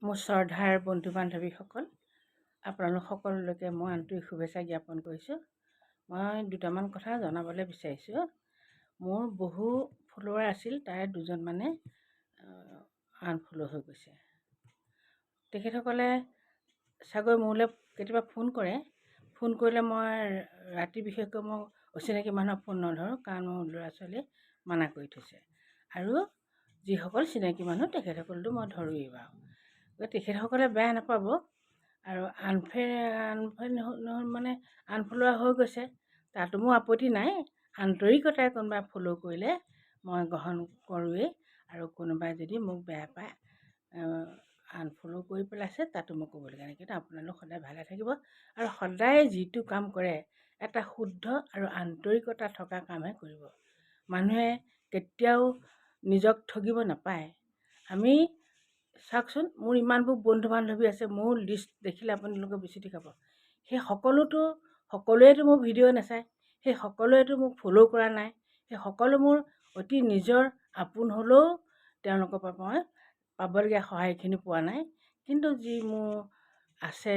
মোৰ শ্ৰদ্ধাৰ বন্ধু বান্ধৱীসকল, আপোনালোক সকলোলৈকে মই আন্তৰিক শুভেচ্ছা জ্ঞাপন কৰিছোঁ। মই দুটামান কথা জনাবলৈ বিচাৰিছোঁ। মোৰ বহু ফলোৱাৰ আছিল, তাৰে দুজন মানে আনফল' হৈ গৈছে। তেখেতসকলে চাগৈ মোলৈ কেতিয়াবা ফোন কৰে। ফোন কৰিলে মই ৰাতি বিশেষকৈ মই অচিনাকি মানুহক ফোন নধৰোঁ, কাৰণ মোৰ ল'ৰা ছোৱালীয়ে মানা কৰি থৈছে। আৰু যিসকল চিনাকি মানুহ তেখেতসকলতো মই ধৰোঁৱেই বাৰু। তেখেতসকলে বেয়া নাপাব। আৰু মানে আনফল'ৱাৰ হৈ গৈছে, তাতো মোৰ আপত্তি নাই। আন্তৰিকতাৰে কোনোবাই ফ'ল' কৰিলে মই গ্ৰহণ কৰোঁৱেই। আৰু কোনোবাই যদি মোক বেয়া পায় আনফল' কৰি পেলাইছে, তাতো মই ক'বলগীয়া নাই। কিন্তু আপোনালোক সদায় ভালে থাকিব আৰু সদায় যিটো কাম কৰে এটা শুদ্ধ আৰু আন্তৰিকতা থকা কামহে কৰিব। মানুহে কেতিয়াও নিজক ঠগিব নাপায়। আমি চাওকচোন, মোৰ ইমানবোৰ বন্ধু বান্ধৱী আছে, মোৰ লিষ্ট দেখিলে আপোনালোকে বিচুতি খাব। সেই সকলোৱেতো মোৰ ভিডিঅ' নাচায়, সেই সকলোৱেতো মোক ফ'ল' কৰা নাই, সেই সকলো মোৰ অতি নিজৰ আপোন হ'লেও তেওঁলোকৰ পৰা মই পাবলগীয়া সহায়খিনি পোৱা নাই। কিন্তু যি মোৰ আছে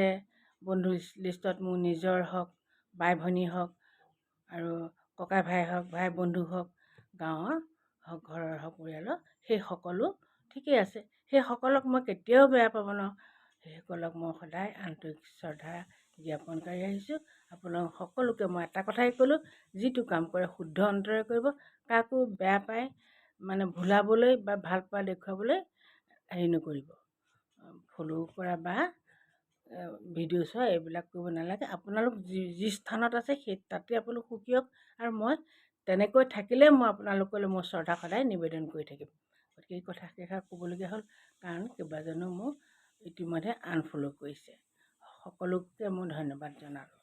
বন্ধু লিষ্টত, মোৰ নিজৰ হওক, বাই ভনী হওক, আৰু ককাই ভাই হওক, ভাই বন্ধু হওক, গাঁৱৰ হওক, ঘৰৰ হওক, পৰিয়ালৰ, সেই সকলো ঠিকেই আছে। সেইসকলক মই কেতিয়াও বেয়া পাব নোৱাৰোঁ। সেইসকলক মই সদায় আন্তৰিক শ্ৰদ্ধা জ্ঞাপন কৰি আহিছোঁ। আপোনালোক সকলোকে মই এটা কথাই ক'লোঁ, যিটো কাম কৰে শুদ্ধ অন্তৰে কৰিব। কাকো বেয়া পাই মানে ভুলাবলৈ বা ভাল পোৱা দেখুৱাবলৈ হেৰি নকৰিব। ফ'ল' কৰা বা ভিডিঅ' চোৱা এইবিলাক কৰিব নালাগে। আপোনালোক যি স্থানত আছে সেই তাতে আপোনালোক সুখী হওক। আৰু মই তেনেকৈ থাকিলে মই আপোনালোকলৈ মোৰ শ্ৰদ্ধা সদায় নিবেদন কৰি থাকিম। গতিকে এই কথাকেইষাৰ ক'বলগীয়া হ'ল, কাৰণ কেইবাজনো মোক ইতিমধ্যে আনফল' কৰিছে। সকলোকে মই ধন্যবাদ জনালোঁ।